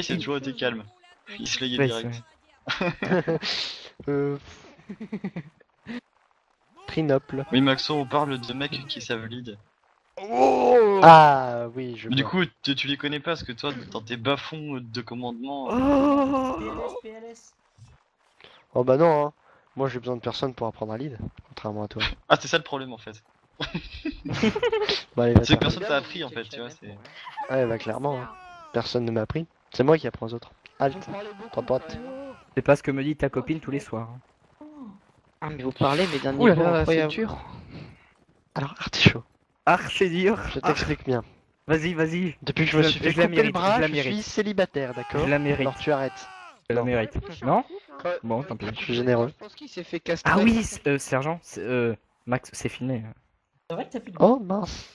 Space a toujours été calme. Il se lègue direct. Trinople. Oui, Maxo, on parle de mecs qui savent lead. Oh ah oui, je Mais du vois. coup, tu les connais pas parce que toi, dans tes bas-fonds de commandement. PLS. Oh bah non, hein. Moi j'ai besoin de personne pour apprendre à lead, contrairement à toi. Ah, c'est ça le problème en fait. Bah, allez, va C'est que faire. personne t'a appris en fait, tu vois. C'est... Ouais, bah clairement, hein. Personne ne m'a appris. C'est moi qui apprends aux autres. Alt, droite. C'est pas ce que me dit ta copine tous les soirs. Ah mais vous parlez mais d'un Ouh là niveau là, c'est incroyable. dur. Alors artichaut, Ah, c'est dur. je t'explique bien. Vas-y, vas-y. Depuis que je me suis fait je la couper le mérite, bras, je la je mérite. suis célibataire, d'accord? Je la mérite. Alors tu arrêtes. Je la Non. mérite. Non? Bon, tant pis. Je suis généreux. Je pense qu'il s'est fait castrer. Ah oui, sergent, Max, c'est filmé. C'est vrai que t'as plus de Oh mince.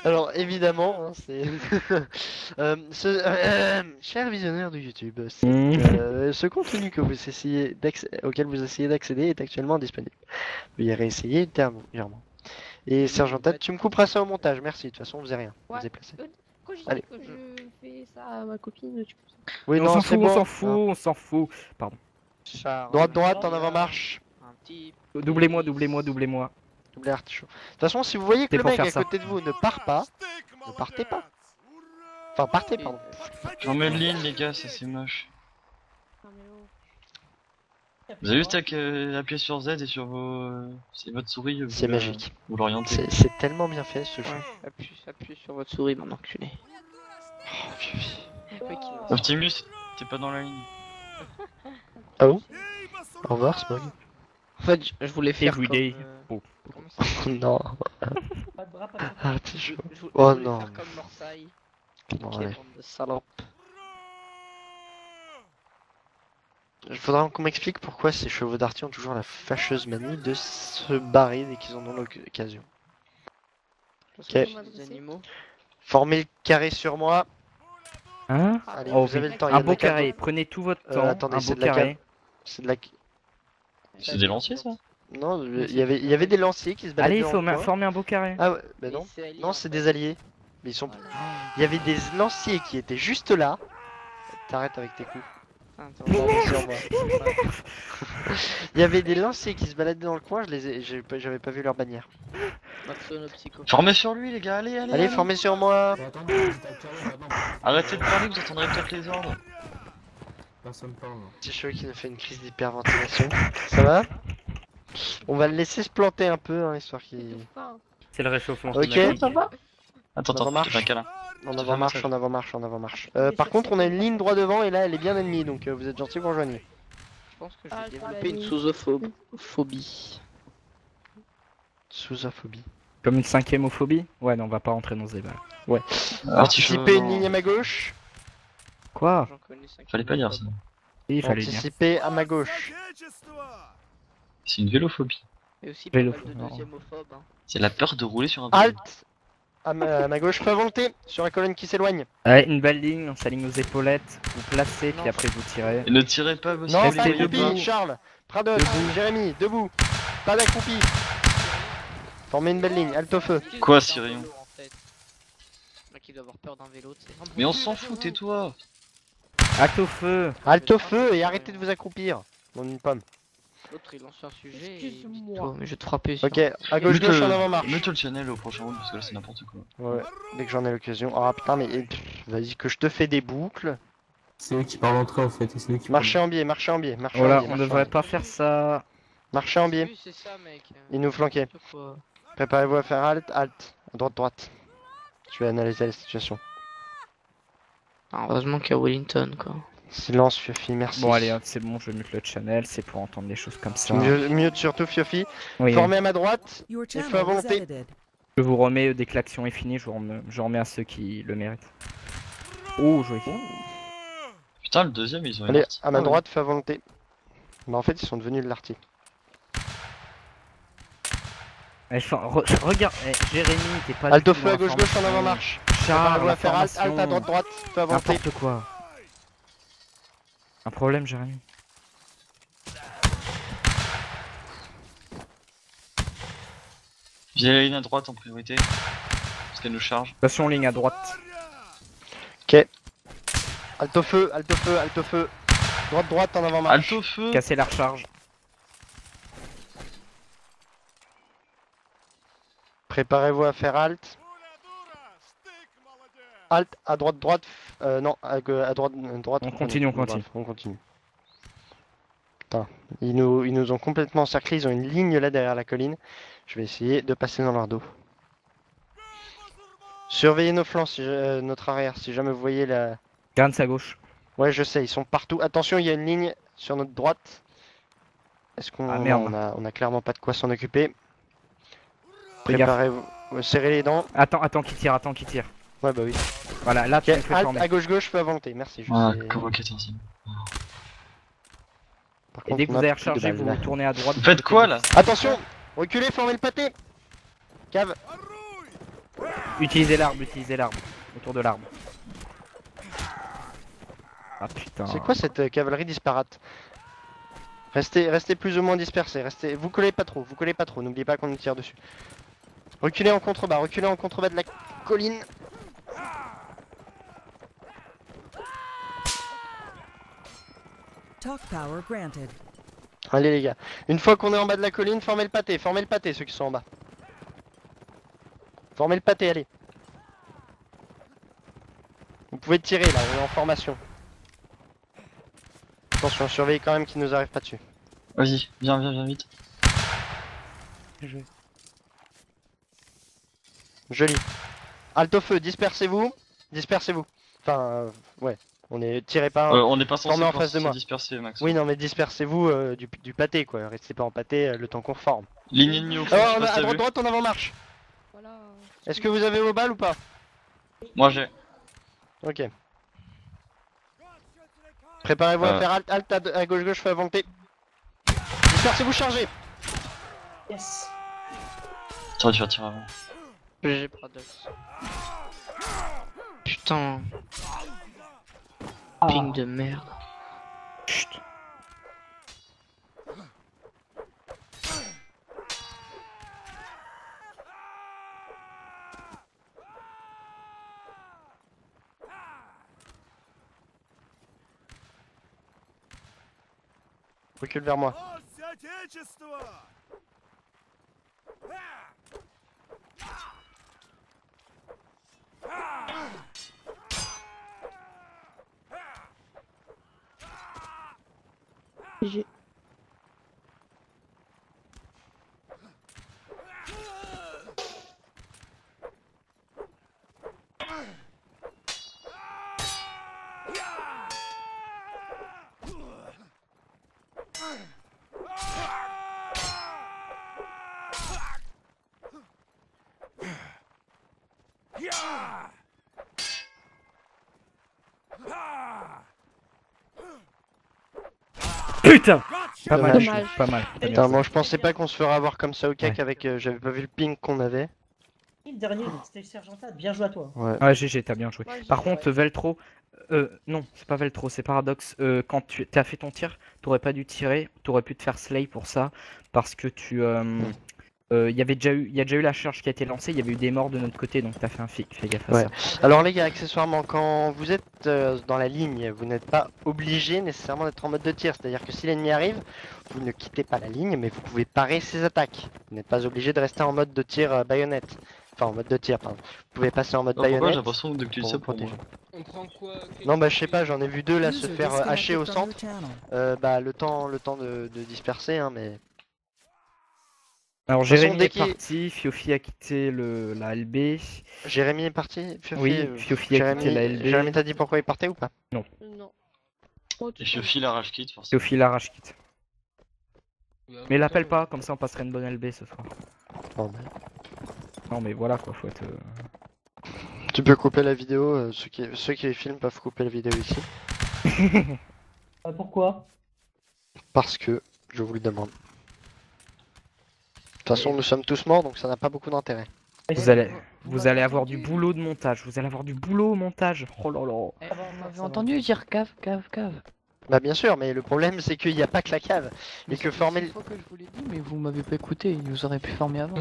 Alors évidemment, hein, c'est cher visionneur de YouTube, ce contenu que vous essayez auquel vous essayez d'accéder est actuellement disponible. Veuillez réessayer ultérieurement. Et Sergent Tad, tu me couperas ça au montage, merci. De toute façon, vous faisez rien, vous Ouais. déplacez. Quand je dis Allez. que je fais ça à ma copine, tu peux... Oui, on non, s'en c'est fout, bon. on s'en fout, on s'en fout. Pardon. Droite, en avant marche. Un petit. Doublez-moi, doublez-moi, doublez-moi. Double artichaut. De toute façon, si vous voyez que C'est le pour mec faire à ça. côté de vous ne part pas, ne partez pas. Enfin, partez, pardon. J'en mets de ligne, les gars, ça c'est moche. Non, mais oh. Vous avez juste à appuyer sur Z et sur vos. C'est votre souris. C'est magique. Vous l'orientez. C'est tellement bien fait ce jeu. Ouais, appuie sur votre souris, mon enculé. Oh, Fifi. Optimus, t'es pas dans la ligne. Ah bon? Au revoir, Smog. En fait, je voulais faire Everyday. comme, Oh. comment ça s'appelle Non. Pas de bras, pas de bras. Artichaut. Je Oh voulais non. faire comme Morsaille. Bon, Ok, allez. bande de salopes. Il faudra qu'on m'explique pourquoi ces chevaux d'arty ont toujours la fâcheuse manie de se barrer dès qu'ils en ont l'occasion. Parce Ok. que c'est des animaux. Formez le carré sur moi. Hein? Allez, Oh, vous avez oui. le temps. il y a Un de beau la cave. carré, prenez tout votre temps. Attendez, un c'est beau de la carré. C'est de la. C'est des lanciers ça? Non, il y avait des lanciers qui se baladaient Allez, il dans faut le coin. former un beau carré. Ah ouais, bah non. Non, c'est des alliés. Mais ils sont. Il y avait des lanciers qui étaient juste là. T'arrêtes avec tes coups. Formez sur moi. Il y avait des lanciers qui se baladaient dans le coin, j'avais pas vu leur bannière. Formez sur lui, les gars, allez, allez. Allez, formez sur moi. Mais attendez, j'étais actuellement maintenant. Arrêtez de parler, vous attendrez peut-être les ordres. Personne parle. C'est chaud qui nous fait une crise d'hyperventilation. Ça va? On va le laisser se planter un peu, hein, histoire qu'il. C'est le réchauffement Ok. climatique. Attends, En avant marche. fais un câlin. En avant marche, en avant marche, en avant marche. Par contre, on a une ligne droit devant et là, elle est bien ennemie, donc vous êtes gentils, vous rejoignez. Je pense que Ah, j'ai je développé une l'ai mis. sous-phobie. Sous-aphobie. Comme une cinquième homophobie? Ouais, non, on va pas rentrer dans ce débat. Anticiper une ligne à ma gauche. Quoi? J'en connais 5. Fallait pas dire ça. Il fallait dire. Anticiper à ma gauche. C'est une vélophobie. Et aussi pas Vélo. mal de Non. deuxièmophobes. Hein. C'est la peur de rouler sur un vélo. Halt à ma gauche, feu à volonté, sur la colonne qui s'éloigne. Ouais, une belle ligne, on s'aligne aux épaulettes, vous placez, puis après vous tirez. Et ne tirez pas vos Non, Restez pas soyez debout. accroupi, Charles. Pradot, Jérémy, debout. Pas d'accroupi. Formez une belle ligne, halte au feu. Quoi, Sirion? En fait. Le mec il doit avoir peur d'un vélo, tu sais. Mais on s'en fout, tais-toi. Acte au feu! Halte au feu et arrêtez de vous accroupir. Mon une pomme. L'autre il lance un sujet. et il dit, Excuse-moi. toi, mais je vais te frapper. Ok, à gauche, gauche, en avant marche. Mets-toi le channel au prochain round parce que là c'est n'importe quoi. Ouais, dès que j'en ai l'occasion. Ah putain, mais vas-y que je te fais des boucles. C'est eux qui parlent entre eux en fait. Et c'est eux qui Marchez en biais, marchez en biais, marchez en Voilà, biais. on marchez en devrait biais. pas faire ça. Marchez en biais. Oui, c'est ça, mec. Il nous flanquait. N'importe quoi. Préparez-vous à faire halt, halt. Droite, droite. Je vais analyser la situation. Ah, heureusement qu'il y a Wellington, quoi. Silence, Fifi, merci. Bon, allez, hop, c'est bon, je mute le channel, c'est pour entendre des choses comme ça. Mieux surtout, Fifi. Oui, Formez à ma droite. Your Il faut channel à was volonté. edited. je vous remets dès que l'action est finie, je remets à ceux qui le méritent. Oh, joli. Putain, le deuxième ils ont une Allez, artie. à ma Ah ouais. droite, feu à volonté. Mais en fait, ils sont devenus de l'arty. Regarde, Jérémy, t'es pas Halt du au tout feu à dans gauche, gauche, en l'information. avant marche. Charles, Préparez-vous à faire halt, halt à l'information. droite, droite. Feu à volonté. N'importe quoi. Un problème, Jérémy? Viens la ligne à droite en priorité. Parce qu'elle nous charge. Attention ligne à droite. Alto feu, alto feu, alto feu. Droite, droite, en avant marche. Alto feu. Casser la recharge. Préparez-vous à faire halt. Halt, à droite, droite. Non, à droite, droite. On continue, on continue. Bref, on continue. Putain, ils nous ont complètement encerclés. Ils ont une ligne là derrière la colline. Je vais essayer de passer dans leur dos. Surveillez nos flancs, notre arrière. Si jamais vous voyez la. Garde à gauche. Ouais, je sais, ils sont partout. Attention, il y a une ligne sur notre droite. Est-ce qu'on Ah, merde. on a clairement pas de quoi s'en occuper. Fais gaffe. Préparez-vous, serrez les dents. Attends qu'il tire, attends qu'il tire. Ouais, bah oui. Voilà, là tu Ok, me fais halt, former. à gauche, gauche, feu à volonté. Merci. Je Ah, sais. convocateur, c'est bon. Par Et contre, dès que on vous a avez plus de rechargé, balles. vous tournez à droite. Vous faites quoi là? Attention, reculez, formez le pâté. Cave. Utilisez l'arbre, autour de l'arbre. Ah putain. C'est quoi cette cavalerie disparate? Restez plus ou moins dispersés. Vous collez pas trop, N'oubliez pas qu'on nous tire dessus. Reculez en contrebas, de la colline. Talk power granted. Allez les gars, une fois qu'on est en bas de la colline, formez le pâté ceux qui sont en bas. Formez le pâté, allez. Vous pouvez tirer là, on est en formation. Attention, surveillez quand même qu'ils nous arrivent pas dessus. Vas-y, viens vite. Joli. Alto feu, dispersez-vous. Enfin, ouais, on est tiré pas. On n'est pas censé Formez en face de se moi. disperser, Max. Oui, non, mais dispersez-vous du pâté quoi. Restez pas en pâté le temps qu'on reforme. Ligne ennemie au fond, Alors, je sais pas si à t'as vu. droite, en avant marche. Voilà. Est-ce que vous avez vos balles ou pas? Moi j'ai. Ok. Préparez-vous à Euh. faire halt à gauche gauche, feu à volonté. Dispersez-vous, chargez. Yes. Attends, tu vas tirer avant. GG Paradox. Putain. Ping de merde. Chut. Recule vers moi. GG. Putain. Pas mal, Dommage. pas mal. Putain, bon, je pensais pas qu'on se ferait avoir comme ça au cac avec. J'avais pas vu le ping qu'on avait. Le dernier, c'était Sergentat, bien joué à toi. Ouais. Ouais, GG, t'as bien joué. Ouais, Par GG. contre, Veltro, non, c'est pas Veltro, c'est Paradox. Quand tu as fait ton tir, t'aurais pas dû tirer, t'aurais pu te faire slay pour ça, parce que il y a déjà eu la charge qui a été lancée, il y avait eu des morts de notre côté, donc t'as fait un fais gaffe à Ouais. ça. Alors les gars, accessoirement, quand vous êtes dans la ligne, vous n'êtes pas obligé nécessairement d'être en mode de tir. C'est-à-dire que si l'ennemi arrive, vous ne quittez pas la ligne, mais vous pouvez parer ses attaques. Vous n'êtes pas obligé de rester en mode de tir baïonnette. Enfin, en mode de tir, pardon. Vous pouvez passer en mode Pourquoi j'ai baïonnette. l'impression de glisser pour pour moi. protéger. On prend quoi? Non, bah je sais pas, j'en ai vu deux là se User faire hacher au disconnected centre. from your channel. Bah le temps de disperser, hein, mais. Alors De toute façon, Jérémy dès est qu'il- parti, Fiofi a quitté la LB. Jérémy est parti. Fiofi, Oui, Fiofi a quitté la LB. Jérémy t'a dit pourquoi il partait ou pas? Non. Oh, Et je file arrache kit forcément. Fiofi l'arrache quitte. Mais l'appelle pas, comme ça on passerait une bonne LB ce soir. Bon, bah. Non mais voilà quoi, faut être... Tu peux couper la vidéo, ceux qui filment peuvent couper la vidéo ici. Pourquoi? Parce que je vous le demande. De toute façon, nous sommes tous morts, donc ça n'a pas beaucoup d'intérêt. Vous allez avoir du boulot de montage, vous allez avoir du boulot au montage. Oh là là. Vous m'avez entendu dire cave. Bah bien sûr, mais le problème c'est qu'il n'y a pas que la cave. Et que former... C'est une fois que je vous l'ai dit, mais vous m'avez pas écouté, ils nous auraient pu former avant.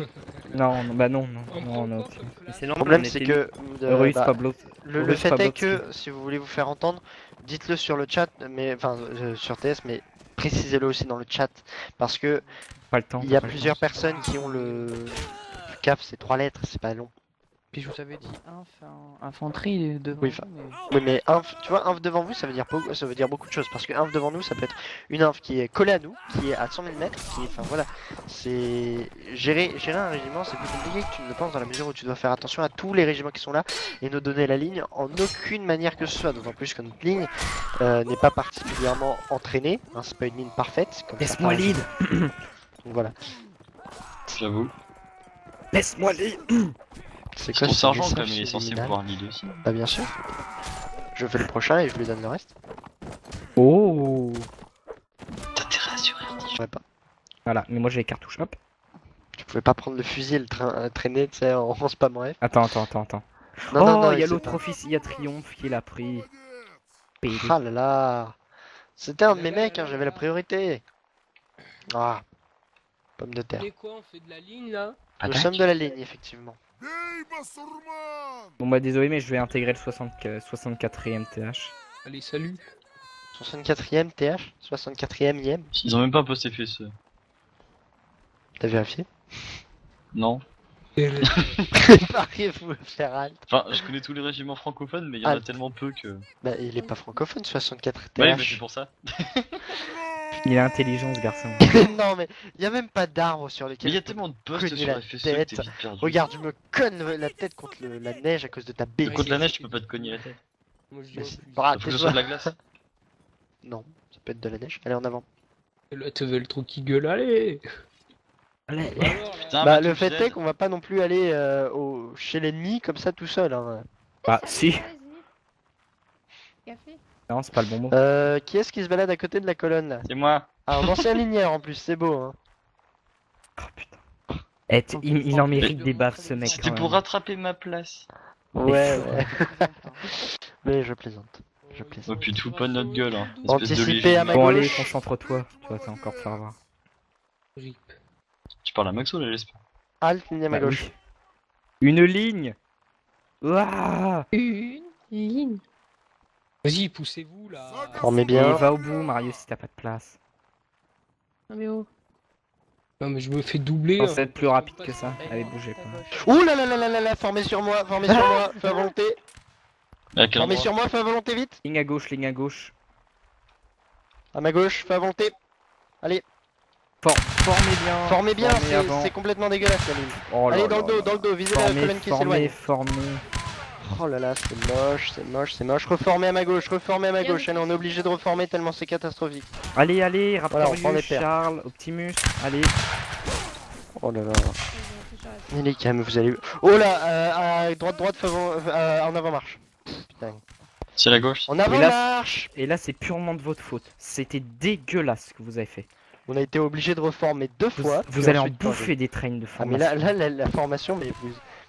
Non, non, bah non, non, non, non. Mais c'est Le normal, problème on c'est était que Russe, bah, Pablo. le Russe, fait Pablo, est que si vous voulez vous faire entendre, dites-le sur le chat, mais enfin sur TS, mais précisez-le aussi dans le chat parce que Pas le temps. il y a pas le plusieurs temps. personnes qui ont le CAF, c'est 3 lettres, c'est pas long. Puis je vous avais dit infanterie devant Oui, vous, mais... Oui, mais inf, tu vois, inf devant vous, ça veut dire beaucoup de choses. Parce que inf devant nous, ça peut être une inf qui est collée à nous, qui est à 100 000 mètres, qui est, enfin voilà, c'est gérer un régiment, c'est plus compliqué que tu ne le penses dans la mesure où tu dois faire attention à tous les régiments qui sont là et ne donner la ligne en aucune manière que ce soit. D'autant plus que notre ligne n'est pas particulièrement entraînée, hein, c'est pas une ligne parfaite. comme Laisse-moi certains lead. régiments. Donc voilà. J'avoue. Laisse-moi lead. C'est Ton ce sergent message quand même, il est censé subliminal pouvoir lead aussi. Bah bien sûr. Je fais le prochain et je lui donne le reste. Oh. T'as intérêt à assurer. Je pourrais pas. Voilà, mais moi j'ai les cartouches, hop. Tu pouvais pas prendre le fusil et le traîner, tu sais, en spam en F. Attends. Non, Oh, il y a c'est l'autre pas- officier, il y a Triomphe qui l'a pris. PD. Ah là là. C'était un de mes mecs, hein, j'avais la priorité. Ah. Pomme de terre. On est quoi? On fait de la ligne là? Nous sommes de la ligne, effectivement. Bon bah désolé, mais je vais intégrer le 64e TH. Allez, salut. 64ème TH 64ème IM. Ils ont même pas un poste FSE. T'as vérifié? Non. Arrive-vous à faire halt. Enfin, je connais tous les régiments francophones, mais il y en a Halt. tellement peu que. Bah, il est pas francophone, 64 Ouais, mais c'est TH. pour ça. Il est intelligent ce garçon. Non, mais il y a même pas d'arbre sur Mais lequel. il y a je peux tellement de postes cogner sur la FSE que tête. t'es vite perdu. Regarde, je me conne la tête contre la neige à cause de ta bêtise. Contre la neige, tu peux pas te cogner la tête. Moi je Mais dis c'est plus. pas Faut que ce soit de la glace. Non, ça peut être de la neige. Allez, en avant. Là, tu veux le trou qui gueule, allez. Allez. Putain, Bah, mais le tu fait faisais- est qu'on va pas non plus aller chez l'ennemi comme ça tout seul. Hein. Bah si. Vas-y. Café. Non, c'est pas le bon mot. Qui est-ce qui se balade à côté de la colonne là? C'est moi. Ah, un ancien ligneur en plus, c'est beau. Hein. Oh putain. Eh, il en mérite des baffes ce mec. C'était quand pour même. rattraper ma place. Ouais, ouais. Mais je plaisante. Je Oh plaisante. puis tout pas de notre gueule, hein. Espèce de Anticiper à ma légionnaire. Bon allez, gauche. concentre-toi. Tu vas t'en encore te faire voir. Rip. Tu parles à Maxo là, j'espère. Halt, ligne à ma Bah gauche. oui. Une ligne. Ouah. Une ligne. Vas-y, poussez-vous là. Formez Et bien. va au bout, Mario, si t'as pas de place. Non mais oh. Non, mais je me fais doubler. Pensez hein. être plus rapide que ça. Allez, bougez pas. Ouh là là là là là là, formez sur moi, fais à volonté. À quel Formez endroit sur moi, fais à volonté vite. Ligne à gauche, ligne à gauche. À ma gauche, fais à volonté. Allez, Formez bien. formez bien, Formez avant. c'est complètement dégueulasse la ligne. Oh là Allez, là dans le dos, visez la Formez, colonne qui s'éloigne. formez. Oh là là, c'est moche. Reformez à ma gauche. Allez, on est obligé de reformer tellement c'est catastrophique. Allez, allez, Voilà, on prend les Raptorius, paires. Charles, Optimus. Allez. Oh là là. Il est calme, vous allez. Oh là, à droite, en avant-marche. Putain. C'est la gauche. En Et là, avant-marche. Et là, c'est purement de votre faute. C'était dégueulasse ce que vous avez fait. On a été obligé de reformer 2 Vous, fois. vous puis allez en ensuite changer. bouffer des trains de Ah mais formation. la formation, mais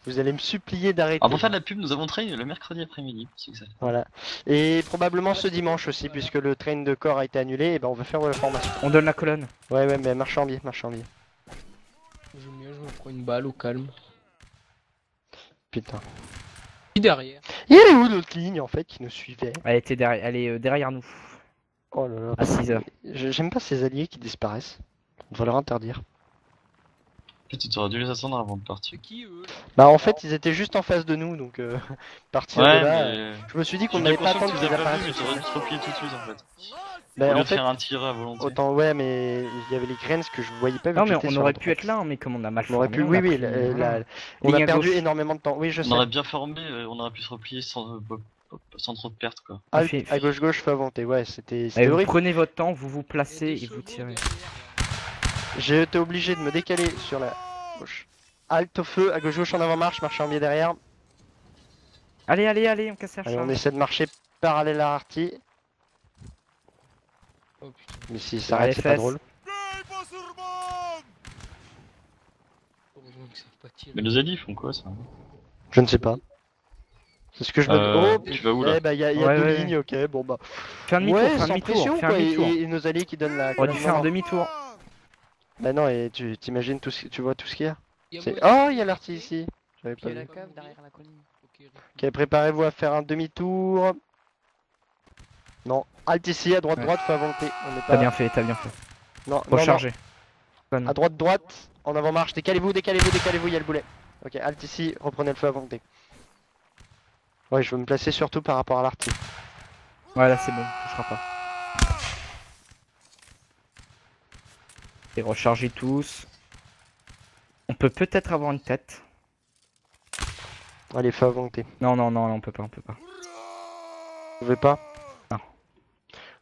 vous allez me supplier d'arrêter. Alors pour faire de la pub, nous avons train le mercredi après-midi. C'est exact. Voilà. Et probablement ce dimanche aussi, puisque le train de corps a été annulé, et ben on va faire la formation. On donne la colonne. Ouais, mais marche en biais. J'aime bien, je me prends une balle au calme. Putain. Qui derrière? Et elle est où l'autre ligne en fait qui nous suivait? Elle était derrière, elle est derrière nous. Oh là là. À 6h. J'aime pas ces alliés qui disparaissent. On devrait leur interdire. Tu aurais dû les attendre avant de C'est partir. qui eux là? Bah en fait ils étaient juste en face de nous, donc partir Ouais, de là. mais. Je me suis dit qu'on J'ai n'allait bien pas conscience attendre que qu'ils vous avez pas vu, mais apparaissent. t'aurais dû te replier tout de suite en fait. Bah, Au lieu en de fait, faire un tir à volonté. autant ouais, mais il y avait les graines que je voyais pas. vu Non, que mais j'étais on sur aurait la pu droite. être là, hein, mais comme on a mal On aurait formé, pu, on oui, a oui, pris- voilà. on Ligne a à perdu gauche. énormément de temps. Oui, je sais. On aurait bien formé, on aurait pu se replier sans trop de pertes quoi. Alt, Fait- à gauche, fais avanter. Ouais, c'était Allez, vous horrible. prenez votre temps, vous vous Il y a placez des et vous chevaux tirez. derrière. J'ai été obligé de me décaler sur la gauche. Alt au feu, à gauche en avant-marche, marcher en biais derrière. Allez, allez, allez, on casse la Allez, on charge. essaie de marcher parallèle à Arty. Oh putain. Mais s'il s'arrête, c'est pas FS. drôle. Heureusement que ça va pas tirer. Mais nos alliés font quoi ça? Je ne sais pas. C'est ce que je me dis. Tu vas où là? Eh bah, y a Ouais, deux ouais. lignes, ok, bon bah. Fais un demi-tour, Ouais, fais un sans demi-tour, pression fais un quoi. demi-tour. Et nos alliés qui donnent la. On aurait dû faire un demi-tour. Bah non, et tu t'imagines tout ce tu vois tout ce qu'il y a. Oh, il y a l'artillerie ici. J'avais Puis pas il y a la vu. cave derrière la colline. Ok, préparez-vous à faire un demi-tour. Non, Alt ici, à droite, Ouais. droite, faut volonté. On n'est T'as pas. bien fait, t'as bien fait. Non, non, non. Recharger. Conne. À droite, droite, en avant marche. Décalez-vous, décalez-vous, décalez-vous, il y a le boulet. Ok, Alt ici, reprenez le feu à volonté. Ouais, je veux me placer surtout par rapport à l'artillerie. Ouais, là c'est bon, touchera pas. Et recharger tous. On peut peut-être avoir une tête. Allez, feu à volonté. Non, non, non, on peut pas, on peut pas. Vous pouvez pas? Non.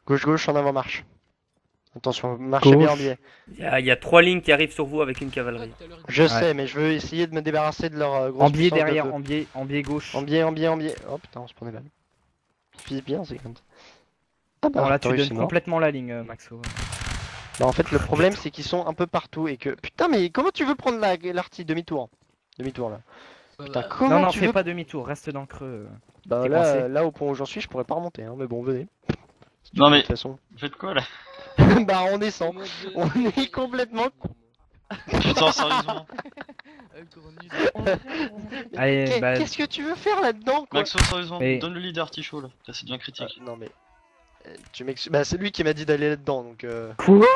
Gauche, gauche, en avant marche. Attention, marchez bien en Gauche. biais. Il y a 3 lignes qui arrivent sur vous avec une cavalerie. Je Ouais. sais, mais je veux essayer de me débarrasser de leur grosse En biais puissance de derrière, feu. en biais gauche. En biais, en biais, en biais. Oh putain, on se prend des balles. Vise bien, c'est comme ça. Ah bah, Non, là tu t'as réussi, donnes non. complètement la ligne, Maxo. Bah en fait le problème c'est qu'ils sont un peu partout et que... Putain mais comment tu veux prendre l'artille demi-tour? Demi-tour là. Putain comment Non, non, tu fais veux... pas demi-tour, reste dans le creux. Bah t'es là, coincé. là au point où j'en suis je pourrais pas remonter hein, mais bon venez. Non De mais, toute façon. vous faites quoi là? Bah on descend. On est complètement... Putain, sérieusement. Allez, bah, Qu'est-ce que tu veux faire là-dedans quoi? Maxo, sérieusement, Mais- donne le lead à Artichaut là. Là, c'est bien critique. Non mais... tu m'excuses... Bah c'est lui qui m'a dit d'aller là-dedans donc... Quoi?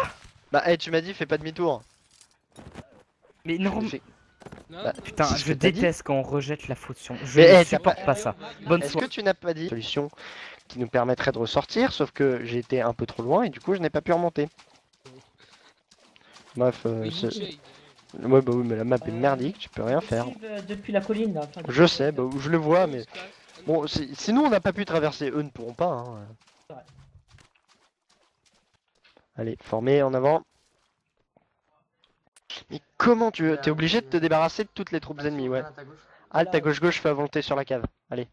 Bah tu m'as dit fais pas demi-tour. Mais non, J'ai fait- Bah, putain, c'est ce je que t'as dit. déteste quand on rejette la faute sur. Je Mais, ne t'as supporte pas- pas ça. Bonne Est-ce soirée. que tu n'as pas dit solution qui nous permettrait de ressortir, sauf que j'ai été un peu trop loin et du coup je n'ai pas pu remonter. Bref, ouais bah oui mais la map est merdique, tu peux rien faire. Depuis la colline là. Enfin, Je sais, bah je le vois mais... Bon, si nous on n'a pas pu traverser, eux ne pourront pas. Hein. Ouais. Allez, formé en avant. Mais comment tu veux? T'es obligé de te débarrasser de toutes les troupes ennemies, ouais. Alt à gauche-gauche, fais à volonté sur la cave. Allez.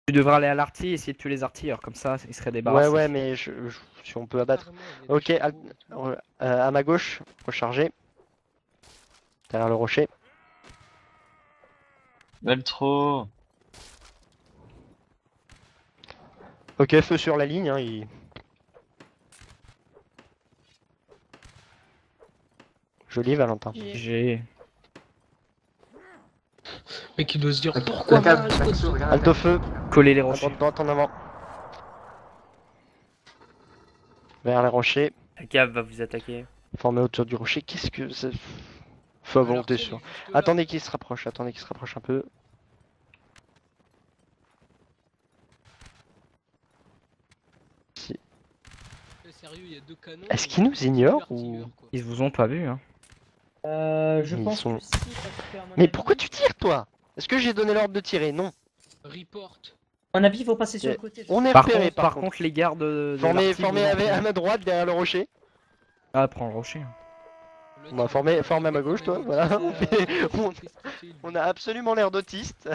Tu devras aller à l'artille et essayer de tuer les artilleurs, comme ça ils seraient Ouais, débarrassés. ouais, mais si on peut abattre. Ok, à ma gauche, recharger. Derrière le rocher. Même trop. Ok, feu sur la ligne, hein, il... Joli Valentin. J'ai. Mais qui doit se dire pourquoi moi, Alt au feu, Coller les à rochers. droite, droite en avant. Vers les rochers, La cave va vous attaquer. formé autour du rocher. Qu'est-ce que c'est? Feu à volonté sur. Attendez qu'il se rapproche, un peu. Sérieux, il y a 2 canons. Est-ce qu'ils nous ignorent ou... Ils vous ont pas vu, hein. je Ils pense sont- que si, parce que, à mon Mais avis- pourquoi tu tires toi? Est-ce que j'ai donné l'ordre de tirer? Non. Report. À mon avis, il faut passer sur le côté. On est Par repéré contre, par contre, les gardes de Formé, l'artille formé vous ont à pris. ma droite derrière le rocher. Ah, prends le rocher. On va former à ma gauche, toi, voilà. On a absolument l'air d'autiste.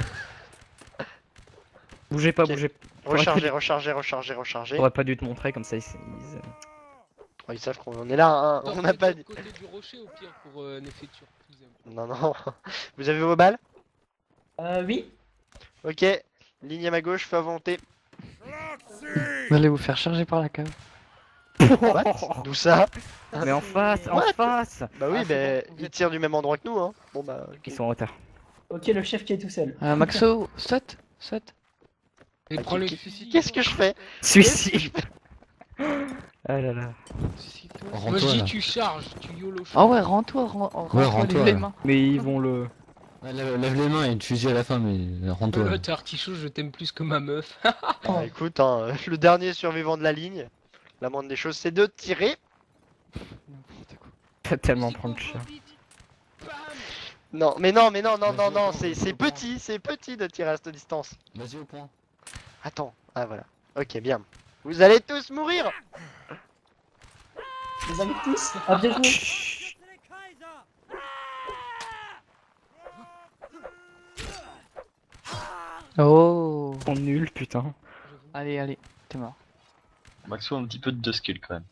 Bougez pas, Ok. bougez. Recharger. J'aurais pas dû te montrer comme ça Oh, ils savent qu'on est là, hein. On n'a pas dit. côté du rocher au pire pour un effet de surprise. Non, non. Vous avez vos balles? Oui. Ok. Ligne à ma gauche, feu à volonté. Vous allez vous faire charger par la cave. What? D'où ça? Mais en face, en What? face. Bah oui, Ah, c'est ils tirent du même endroit que nous, hein. Bon bah. ok. Ils sont en retard. Ok, le chef qui est tout seul. Maxo, saute, saute. Et Ah, prends le qui- fusil. Qu'est-ce que je fais? Suicide. Ah là là. Moi je dis tu charges, tu YOLO. Ah ouais, rends-toi, rends-toi, rends-toi, les là. mains. Mais ils vont le. Ouais, lève les mains et tu fusil à la fin, mais rends-toi. Là, t'es artichaut, je t'aime plus que ma meuf. Bah, écoute, hein, le dernier survivant de la ligne, la moindre des choses, c'est de tirer. T'as tellement prendre cher. Non, mais non, c'est petit de tirer à cette distance. Vas-y au point. Attends, ah voilà. Ok, bien. Vous allez tous mourir. Les amis tous. Ah, bien joué. Oh. Ils sont nuls, putain. Allez, allez, t'es mort. Maxo, un petit peu de skill quand même.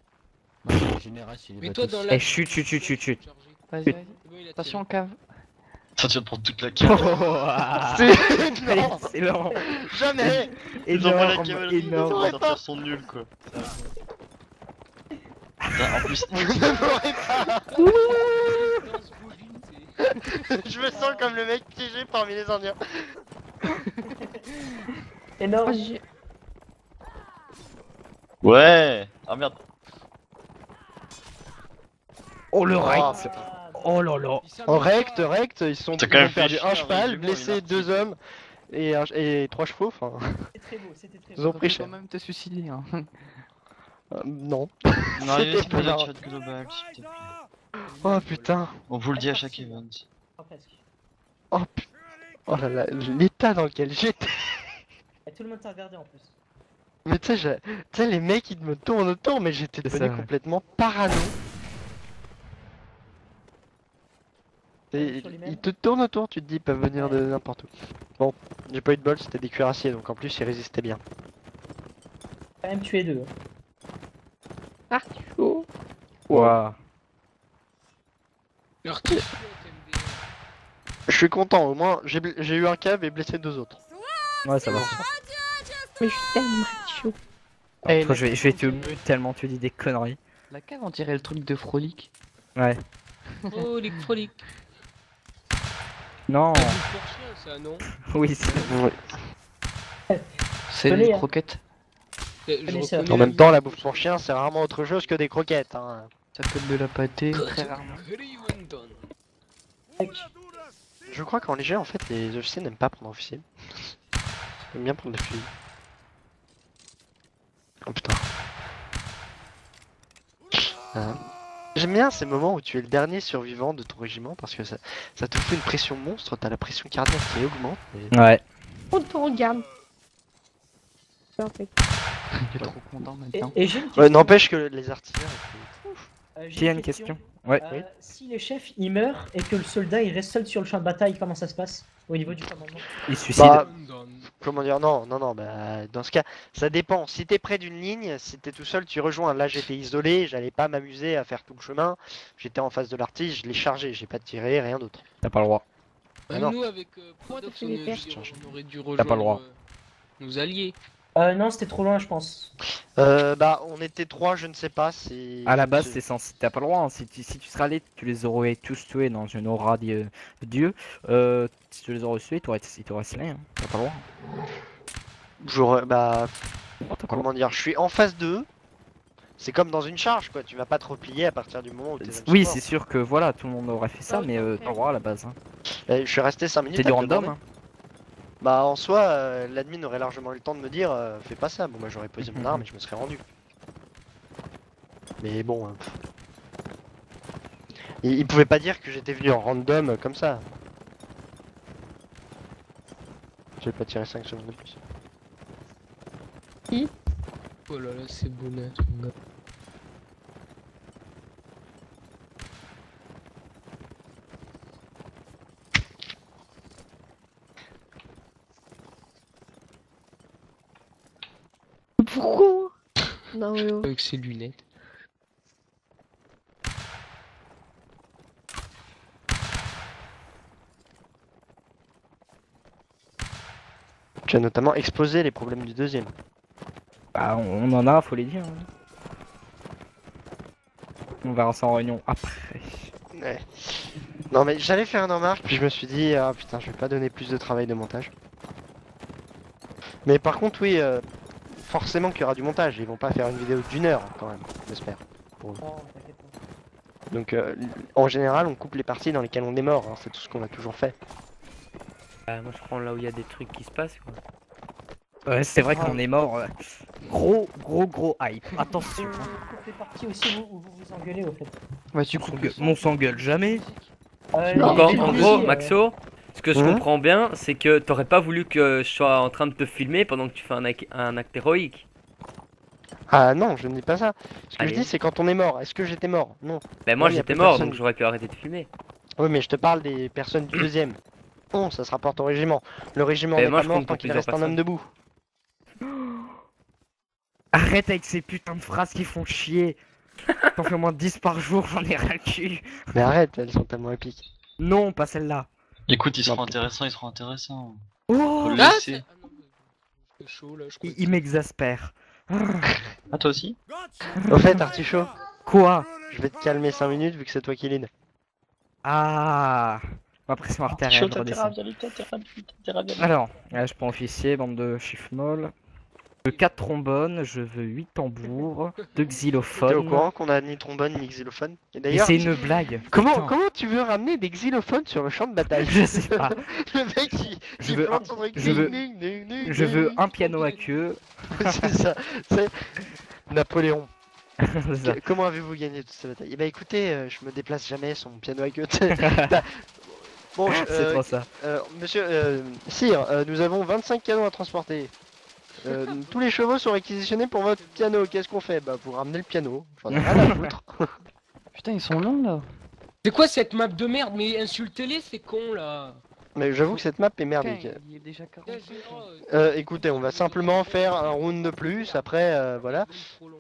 Ouais, général, s'il est Mais pas toi tous. dans la. Eh, chut. Vas-y, Putain. vas-y. Attention, cave. Ça tu vas te prendre toute la cave. C'est... Non, Excellent. jamais. J'envoie la Énorme, cavalerie, énorme. les artilleurs sont nuls quoi. Putain, en plus, Vous ne m'aurez pas. Je me sens comme le mec piégé parmi les Indiens. Énorme. Ouais. Ah merde. Oh le Ah, rect. Oh là là. En rect, ils sont T'as quand même ils ont perdu fait un chier, cheval, résumons, blessé une 2 hommes et 3 chevaux. Enfin, C'était très beau, c'était très ils ont beau. pris cher. même te suicider. Hein. Non. On arrive C'était sur le pas chat global, s'il te plaît. Oh putain. On vous le dit à chaque event. Ah, presque. Oh, oh là là, l'état dans lequel j'étais. Et tout le monde t'a regardé en plus. Mais tu sais, les mecs ils me tournent autour, mais j'étais C'est devenu ça, ouais. complètement parano. Et Sur les mêmes. ils te tournent autour, tu te dis ils peuvent venir de n'importe où. Bon, j'ai pas eu de bol, c'était des cuirassiers, donc en plus ils résistaient bien. Quand même tué 2. Artichaut. Ouah. L'artichaut, Je suis content, au moins j'ai eu un cave et blessé 2 autres. Ouais, ça va. Mais je suis tellement artichaut. Eh, Toi, la je vais te mute tellement tu dis des conneries. La cave, on dirait le truc de Frolic. Ouais. Frolic, frolic. Non. Ah, c'est pour chien, ça, non? Oui, c'est... C'est Connais, une hein. croquette. Je Connaisseur. reconnais En même temps, la bouffe pour chien c'est rarement autre chose que des croquettes. Hein. Ça peut être de la pâtée, la- très rarement. Rewington. Mec, Je crois qu'en léger, en fait, les officiers n'aiment pas prendre officier. Ils aiment bien prendre des fusils. Oh putain. J'aime bien ces moments où tu es le dernier survivant de ton régiment parce que ça te fout une pression monstre, t'as la pression cardiaque qui augmente. Et... Ouais. On te regarde. Parfait. Il est trop content et, maintenant. et j'ai une question. Ouais, n'empêche que les artilleurs... J'ai Qui a une question? Ouais. Euh, Si les chefs ils meurent et que le soldat il reste seul sur le champ de bataille, comment ça se passe au niveau du commandement? Il se suicide. Bah, London. comment dire, non, bah, dans ce cas, ça dépend. Si t'es près d'une ligne, si t'es tout seul, tu rejoins. Là, j'étais isolé, j'allais pas m'amuser à faire tout le chemin. J'étais en face de l'artille, je l'ai chargé, j'ai pas tiré, rien d'autre. T'as pas le droit. Ah non. Nous, avec Moi, Prodox, t'as on, fait des perches. on aurait dû T'as pas le droit. rejoindre nos alliés. Non, c'était trop loin, je pense. Bah, on était 3, je ne sais pas si... À la base, c'est censé. T'as pas le droit. Hein. Si tu serais allé, tu les aurais tous tués dans une aura de Dieu. Si tu les aurais tués, ils t'auraient slay. Hein. T'as pas le droit. J'aurais... Bah, T'as pas le droit. comment dire, je suis en face d'eux. C'est comme dans une charge, quoi. Tu vas pas te replier à partir du moment où t'es... Oui, c'est sûr que voilà, tout le monde aurait fait ça, mais pas le droit à la base. Hein. Je suis resté 5 minutes C'est à du te random. demander. Hein. Bah en soi, l'admin aurait largement eu le temps de me dire fais pas ça. Bon bah j'aurais posé mon arme et je me serais rendu. Mais bon, il pouvait pas dire que j'étais venu en random comme ça. J'ai pas tiré 5 secondes de plus. Oh là là, c'est bonnet, mon gars. Pourquoi? Non, mais oh. Avec ses lunettes. Tu as notamment exposé les problèmes du deuxième. Bah, on en a, faut les dire. Hein. On verra ça en réunion après. Ouais. Non mais j'allais faire une remarque puis je me suis dit ah putain je vais pas donner plus de travail de montage. Mais par contre oui, forcément qu'il y aura du montage. Ils vont pas faire une vidéo d'une heure quand même, j'espère. Non, t'inquiète pas. Donc en général on coupe les parties dans lesquelles on est mort, hein, c'est tout ce qu'on a toujours fait. Moi je prends là où il y a des trucs qui se passent quoi. Ouais, c'est vrai qu'on est mort. Gros hype. Attention. Vous coupez partie aussi où vous vous engueulez au fait. Ouais, tu coupes. Mon s'engueule jamais. En gros, Maxo, ce que je Hein comprends bien, c'est que t'aurais pas voulu que je sois en train de te filmer pendant que tu fais un acte héroïque. Ah non, je ne dis pas ça. Ce que Allez. je dis c'est quand on est mort. Est-ce que j'étais mort? Non. Ben moi Oui, y a j'étais plus mort personne. donc j'aurais pu arrêter de filmer. Oui mais je te parle des personnes du deuxième. Non, ça se rapporte au régiment. Le régiment Mais n'est moi, pas je mort compte tant pour qu'il plusieurs reste un homme personnes. debout. Arrête avec ces putains de phrases qui font chier. T'en fais au moins 10 par jour, j'en ai ras le cul. Mais arrête, elles sont tellement épiques. Non, pas celle-là. Écoute, ils seront Non. intéressants, ils seront intéressants. Oh, Faut le Ah, laisser. c'est- ah non, c'est chaud là, je crois. il m'exaspère. Ah, toi aussi? Au fait, Artichaut, Quoi? je vais te calmer 5 minutes vu que c'est toi qui lead. Ah, ma pression artérielle redescend. Alors, là, je prends officier, bande de chiffres molles. Je veux 4 trombones, je veux 8 tambours, 2 T'es au xylophones. courant qu'on a ni trombone ni xylophone? Et Mais d'ailleurs, c'est une blague. comment, putain. comment tu veux ramener des xylophones sur le champ de bataille? Je sais pas. Le mec Je il veux plante son truc. je veux- Je veux un piano à queue. C'est ça, c'est Napoléon. C'est ça. Comment avez-vous gagné toute cette bataille? Eh ben écoutez, je me déplace jamais son piano à queue. Bon, C'est trop ça. monsieur, sire, nous avons 25 canons à transporter. Tous les chevaux sont réquisitionnés pour votre piano. Qu'est-ce qu'on fait? Bah, vous ramenez le piano. J'en ai rien à foutre. Putain, ils sont longs là. C'est quoi cette map de merde? Mais insultez-les, c'est con là. Mais j'avoue que cette map est merdique. Il est déjà 40. Écoutez, on va simplement faire un round de plus. Après, voilà.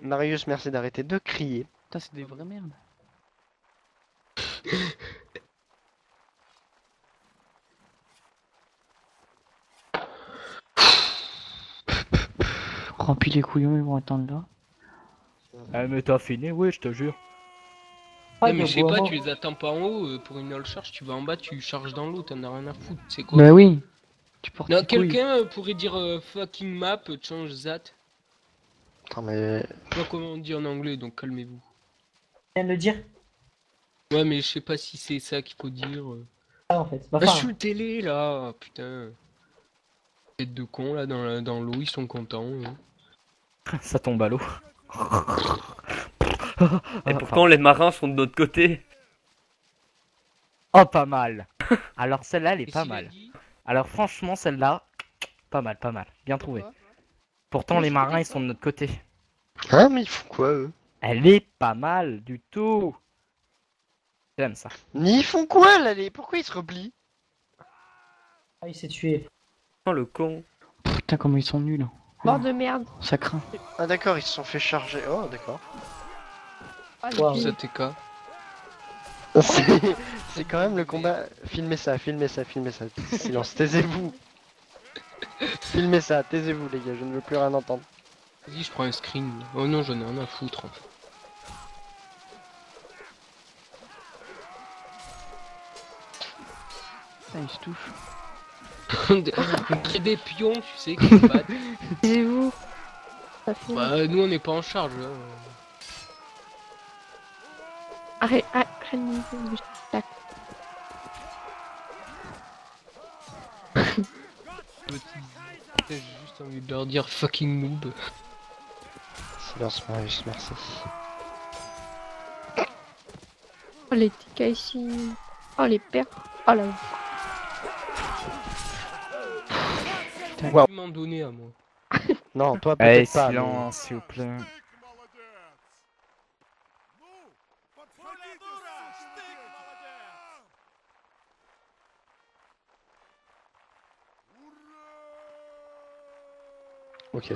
Marius, merci d'arrêter de crier. Putain, c'est des vraies merdes. Remplis les couillons, ils vont attendre là. Ah, mais t'as fini, oui, je te jure. Ouais, mais je sais pas, tu les attends pas en haut pour une all charge, tu vas en bas, tu charges dans l'eau, t'en as rien à foutre, c'est quoi? Bah oui. Tu portes Non, tes couilles. quelqu'un pourrait dire fucking map, change that. Attends, mais... Je sais pas comment on dit en anglais, donc calmez-vous. Je viens de le dire. Ouais, mais je sais pas si c'est ça qu'il faut dire. Ah, en fait. Bah, enfin, Insultez-les là, putain. Tête de con là dans l'eau, ils sont contents. Ça tombe à l'eau. Et pourtant, les marins sont de notre côté. Oh, pas mal. Alors celle-là, elle est Et pas s'il a mal. dit- Alors franchement, celle-là, pas mal, pas mal. Bien trouvé. Pourtant, les marins, ils sont de notre côté. Hein, mais ils font quoi, eux? Elle est pas mal du tout. J'aime ça. Ils font quoi, là, pourquoi ils se replient? ah, il s'est tué. Oh, le con. Putain, comment ils sont nuls. Bord de merde. Ça craint. Ah d'accord, ils se sont fait charger. Oh, d'accord. Ah, les Wow. filles. ZTK. C'est quand même le combat. Filmez ça, filmez ça, filmez ça. Silence, taisez-vous. Filmez ça, taisez-vous les gars, je ne veux plus rien entendre. Vas-y, je prends un screen. Oh non, j'en ai rien à foutre. En fait. Putain, ils se touchent. On crée des pions, tu sais, qui se battent. Taisez-vous. Ça fait... Bah, nous, on n'est pas en charge. Hein. Arrête, arrête de tac. J'ai juste envie de leur dire fucking noob. Silence, Marius, merci. Oh, les TK ici. Oh, les pertes. Oh là. Wow. Tu m'en donner à moi. Non, toi Allez, peut-être pas. mais- silence, s'il vous plaît. Ok.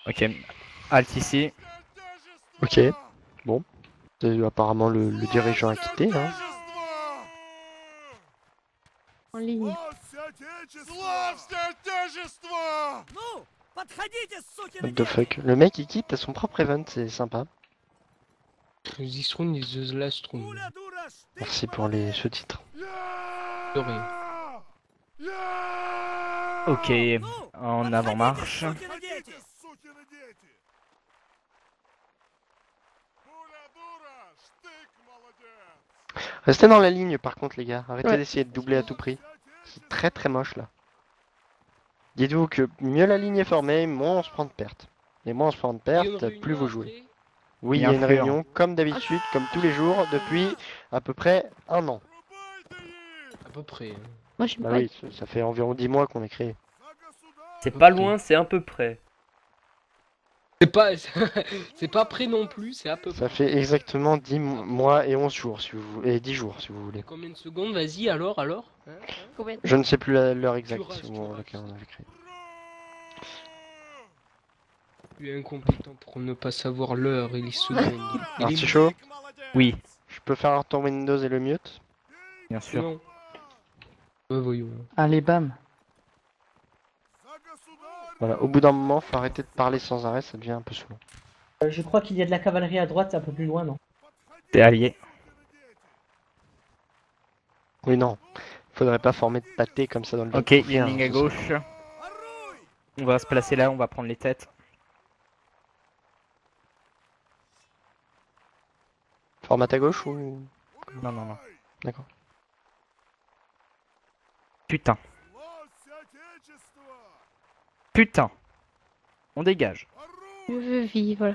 Ok. Alt ici. Ok. Bon. Apparemment le dirigeant a quitté. Hein. En ligne. What the fuck. Le mec il quitte à son propre event, c'est sympa. Zistroun et The Lastroun. Merci pour les sous-titres. De rien. Ok. En avant-marche. Restez dans la ligne par contre les gars. Arrêtez Ouais. d'essayer de doubler à tout prix. C'est très très moche là. Dites-vous que mieux la ligne est formée, moins on se prend de pertes. Et moins on se prend de Il y a une pertes, réunion plus vous après. jouez. Oui, il y Bien a une sûr. réunion comme d'habitude, comme tous les jours, depuis à peu près un an. À peu près. Hein. Moi, je sais Bah pas. oui, ça fait environ 10 mois qu'on est créé. C'est pas loin, c'est un peu près. C'est pas, c'est pas près non plus, c'est à peu près. Ça fait exactement 10 mois et 11 jours, si vous et 10 jours, si vous voulez. Combien de secondes? Vas-y, alors Hein Combien de- Je ne sais plus l'heure exacte rages, où tu on rages. on avait créé. Tu es incompétent pour ne pas savoir l'heure et les secondes. Et les Artichaut, Oui, je peux faire un tour Windows et le mute? bien sûr. Non. Ouais, voyons. Allez, bam. Voilà, au bout d'un moment, faut arrêter de parler sans arrêt, ça devient un peu saoulant. Je crois qu'il y a de la cavalerie à droite, un peu plus loin, non? T'es allié. Oui, non. Faudrait pas former de pâté comme ça dans le vide. Ok, il y a une ligne à gauche. On va se placer là, on va prendre les têtes. Format à gauche ou... Non, non, non. D'accord. Putain. Putain. On dégage. Je veux vivre.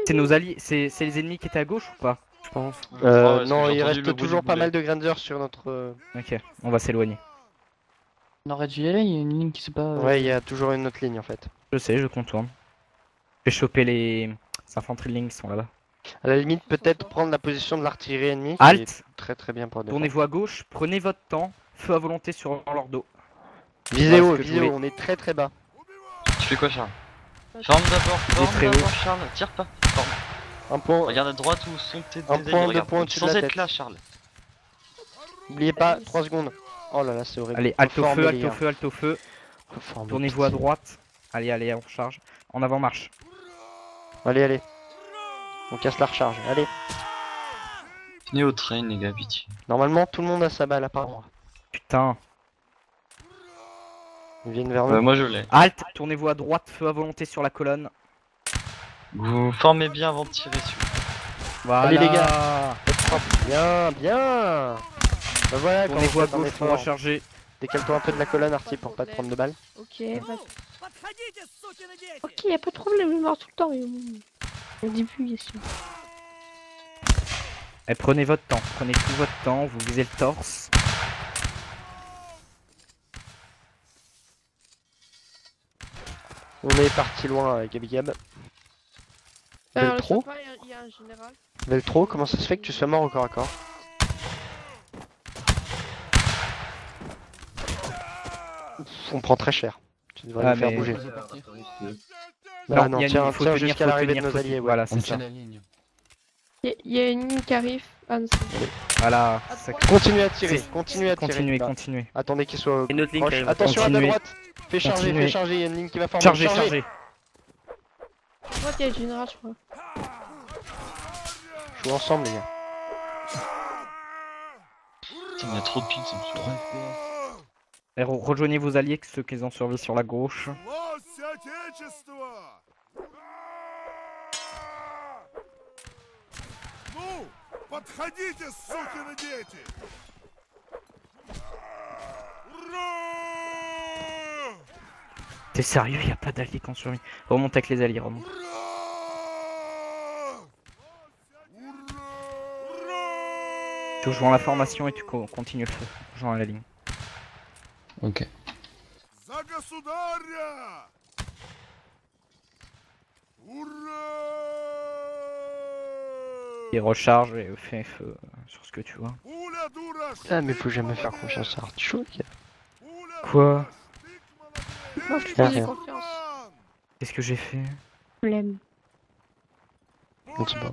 C'est nos alliés, c'est les ennemis qui étaient à gauche ou pas? Je pense. Non, il reste toujours pas mal de grandeur sur notre... Ok, on va s'éloigner. On aurait dû y aller, il y a une ligne qui se bat. Ouais, il y a toujours une autre ligne en fait. Je sais, je contourne. Je vais choper les infanteries de ligne qui sont là-bas. À la limite, peut-être prendre la position de l'artillerie ennemie. Halt. Qui est très très bien pour défendre. Tournez-vous à gauche, prenez votre temps, feu à volonté sur leur dos. Visez haut, Voilà ce que je visez haut, voulais. on est très très bas. Tu fais quoi, Charles? Forme d'abord, très forme haut. d'abord, Charles. Tire pas. Forme. Un point, Regarde à droite où sont tes Un tes point, alliés. deux Regarde, points au-dessus de sans la être tête. là, Charles. n'oubliez pas, 3 secondes. Oh là là, c'est horrible. Allez, halte au Reformer, feu, les halte au gars. feu, halte au feu. Reformer, Tournez-vous à pitié. droite. Allez, allez, on recharge. En avant marche. Allez, allez. On casse la recharge, allez. Tenez au train, les gars, pitié. Normalement, tout le monde a sa balle à part moi. Putain. Ils viennent vers nous. Moi je l'ai. Halte, tournez-vous à droite, feu à volonté sur la colonne. Vous formez bien avant de tirer dessus. Voilà. Allez, les gars. Bien, bien. Bah voilà, quand Tournez-vous on à fait un gauche pour effort. recharger. Décale-toi un peu de la colonne, Artie, pour pas te prendre de balles. Ok, vas-y. Ok, y a pas de problème, je meurs tout le temps. Au début, bien sûr. Et prenez votre temps, prenez tout votre temps, vous visez le torse. On est parti loin avec Abigab. Veltro Il y a un général. Veltro, comment ça se fait que tu sois mort au corps à corps? On prend très cher. Tu devrais nous faire mais- bouger. Non, Ah non, il y a tiens, une- faut tiens tenir, jusqu'à faut l'arrivée de tenir, nos faut alliés. tenir. Ouais. Voilà, On c'est tient ça. la ligne. Il y a une ligne qui arrive. Ah non, c'est bon. Voilà. À ça- droite. Continuez à tirer, C'est- continuez à tirer. Continuez, Bah, continuez. Attendez qu'il soit Et notre ligne proche. qui arrive. Attention à la Continuez. droite. Fais charger, Continuez. fais charger. Il y a une ligne qui va former. Chargez, Chargez. chargez. À droite, il y a le général, je crois. Jouez ensemble, les gars. Putain, il y a trop de piles, ça me saoule. 3 FPS. Et rejoignez vos alliés, ceux qui ont survécu sur la gauche. T'es sérieux, y a pas d'alliés qui ont survécu. Remonte avec les alliés, remonte. Tu rejoins la formation et tu continues le feu. Rejoins la ligne. Ok. Et recharge et fais feu sur ce que tu vois. Ah, mais faut jamais faire confiance à Artichaut, les gars. Quoi? Moi, je te Ah, fais rien. confiance. Qu'est-ce que j'ai fait? Flemme. Je sais pas.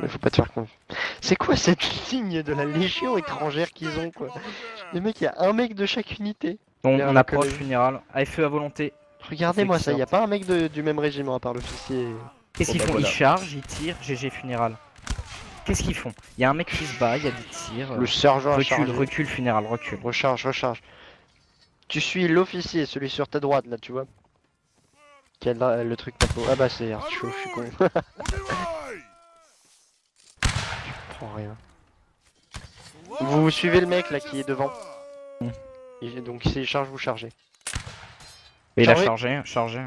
Mais faut pas te faire confiance. C'est quoi cette ligne de la légion étrangère qu'ils ont, quoi? Les mecs, il y a un mec de chaque unité. Bon, Bien, on la approche colonie. funéral. Allez, feu à volonté. Regardez-moi C'est ça, que y a pas un mec du même régiment à part l'officier. Qu'est-ce Bon, qu'ils bah, font? voilà. Ils chargent, ils tirent, GG funéral. Qu'est-ce qu'ils font? Il y a un mec qui se bat, il y a du tir. Le sergent a Recule, chargé. recule funéral, recule. Recharge, recharge. Tu suis l'officier, celui sur ta droite, là, tu vois. Quel le truc tapo. Ah bah c'est Artichaut, je suis con. Je prends rien. Vous suivez le mec là qui est devant. Hmm. Et donc s'il charge, vous chargez. Et il a Chargez. chargé.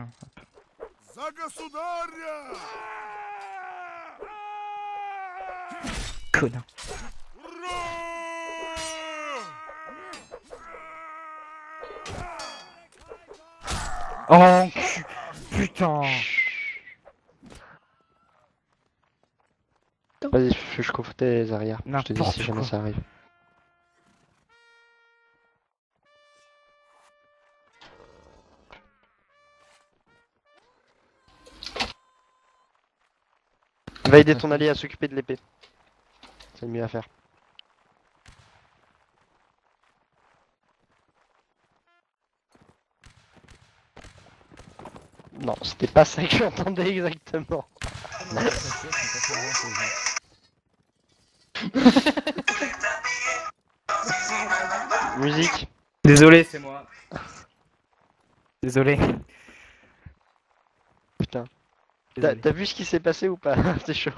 Connard. Oh, putain. Vas-y, je couvre tes arrières. Je te dis N'importe si jamais quoi. ça arrive. Va aider ton allié à s'occuper de l'épée. C'est le mieux à faire. Non, c'était pas ça que j'entendais exactement. Musique. Désolé, c'est moi. Désolé. Putain. Désolé. T'as vu ce qui s'est passé ou pas? C'est chaud.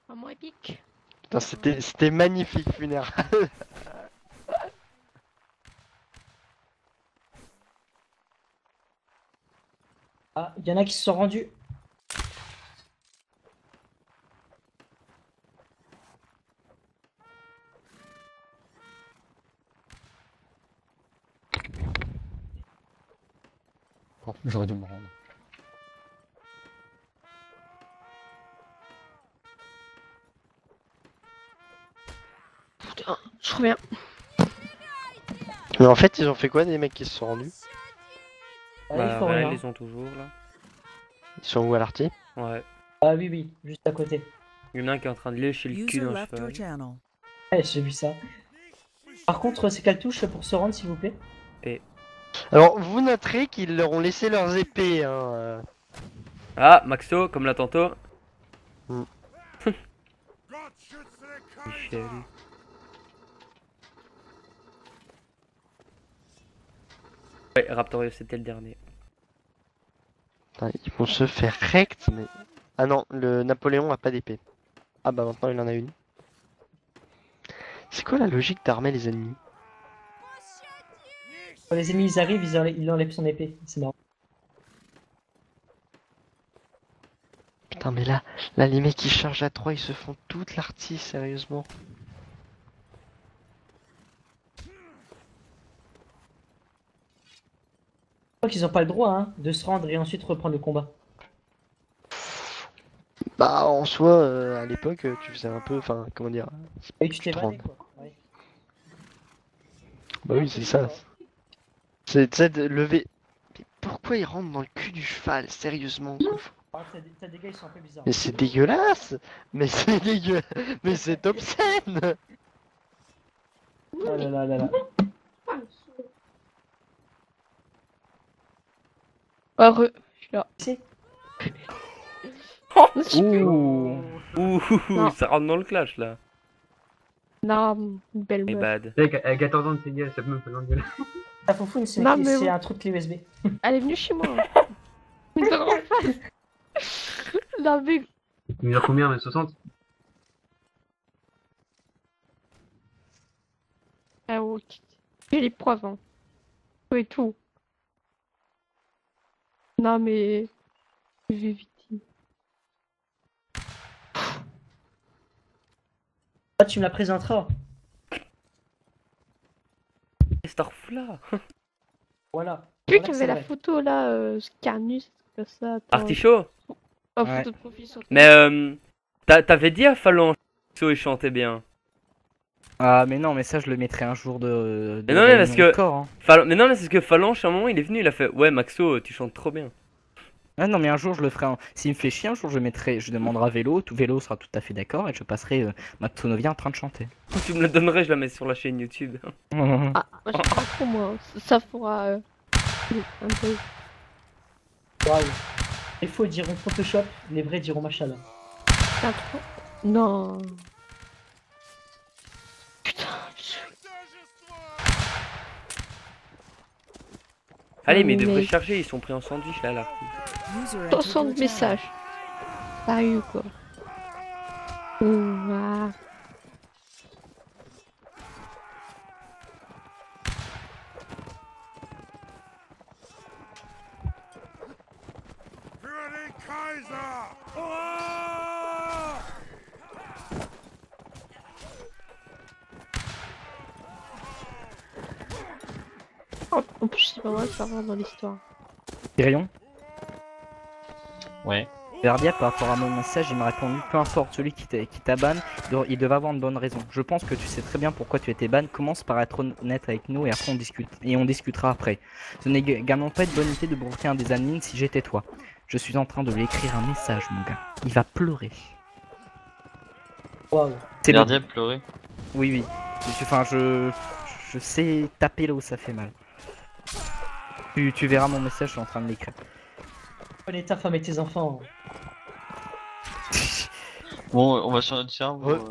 Vraiment épique. Putain, c'était magnifique, funéraire. Ah, il y en a qui se sont rendus. Bon, j'aurais dû me rendre. Putain, je reviens. Mais en fait, ils ont fait quoi des mecs qui se sont rendus? Ah, Bah, il faut ouais, rien. ils sont toujours là. Ils sont où à l'arty? Ouais. Ah oui, oui, juste à côté. Il y en a un qui est en train de lécher le cul d'un cheval. Ouais, j'ai vu ça. Par contre, c'est quelle touche pour se rendre, s'il vous plaît? Alors, vous noterez qu'ils leur ont laissé leurs épées, hein. Ah, Maxo, comme là tantôt. Mm. Michel. Ouais, Raptorius, c'était le dernier. Putain, ils vont se faire rect, mais... Ah non, le Napoléon a pas d'épée. Ah bah maintenant il en a une. C'est quoi la logique d'armer les ennemis? Quand les ennemis ils arrivent, ils enlèvent son épée. C'est marrant. Putain mais là les mecs ils chargent à 3, ils se font toute l'arty, sérieusement. Je crois qu'ils ont pas le droit hein, de se rendre et ensuite reprendre le combat. Bah en soi, à l'époque, tu faisais un peu, enfin comment dire... Et tu t'es te vanné rends- quoi. Ouais. Bah oui c'est ça. C'est tu sais, de lever... Mais pourquoi ils rentrent dans le cul du cheval, sérieusement quoi. Ah, t'as des gars, ils sont un peu bizarres. Mais c'est dégueulasse. Mais c'est dégueulasse. Mais c'est obscène. Ah là là là là. Heureux. Je suis là. Si. Ouh. Ouh, Non. ça rentre dans le clash là. Non, une belle Et meuf. bad. À 14 ans de Sega, ça peut me faire l'engueuler. Ça fout c'est Non, mais bon. un truc clé USB. Elle est venue chez moi. Une grande face. Non mais... Tu mesures combien, 1m60? Ah ok. J'ai les preuves hein. Tout et tout. Non mais... Je vais vite. Ah, tu me la présenteras. Starfla. Voilà. Tu sais Voilà qu'il y que avait c'est la vrai. photo là, Scarnus, comme ça. attends. Artichaut. Oh, Ouais. photo de profil sur... Mais t'avais dit à Phalange que il chantait bien. Ah mais non, mais ça je le mettrai un jour de Mais non, mais parce réunion de que- corps, hein. Mais non, mais c'est parce que Phalange à un moment il est venu, il a fait ouais Maxo, tu chantes trop bien. Ah non mais un jour je le ferai, s'il me fait chier un jour je demanderai à Vélo, tout Vélo sera tout à fait d'accord et je passerai Matsunovia en train de chanter. Tu me la donnerais, je la mets sur la chaîne YouTube. Ah, moi je pas trop moi. Ça fera... un peu... Waouh. Les faux diront Photoshop, les vrais diront Machallah. Un trop... Non. Putain, Allez, mais ils mais- devraient charger, ils sont pris en sandwich là, là. 60 messages. Sérieux quoi. Ouah. En plus, c'est pas mal de savoir dans l'histoire. Tyrion, Ouais. Verdia par rapport à mon message il m'a répondu peu importe celui qui t'a ban, il devait avoir une bonne raison. Je pense que tu sais très bien pourquoi tu étais ban, commence par être honnête avec nous et après on discute. Et on discutera après. Ce n'est également pas une bonne idée de bloquer un des admins si j'étais toi. Je suis en train de lui écrire un message mon gars. Il va pleurer. Waouh. C'est Gardien pleurer. Oui oui. Enfin je sais taper là où ça fait mal. Tu verras mon message, je suis en train de l'écrire. Connais ta femme et tes enfants. Bon, on va sur notre serveur. Ouais.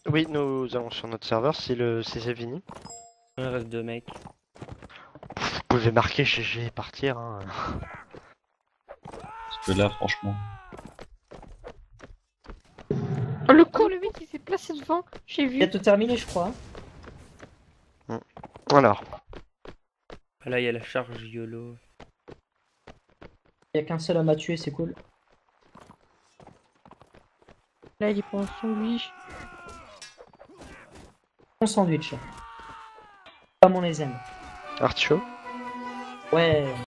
Oui, nous allons sur notre serveur si c'est fini. Il reste 2 mecs. Vous pouvez marquer GG et partir. Hein. Parce que là, franchement. Oh, le con, le mec il s'est placé devant, j'ai vu. Bientôt terminé, je crois. Alors, Ah, là, il y a la charge YOLO. Il y a qu'un seul homme à tuer, c'est cool. Là il est pour un sandwich. Mon sandwich. Pas mon les aime. Arthur. Ouais.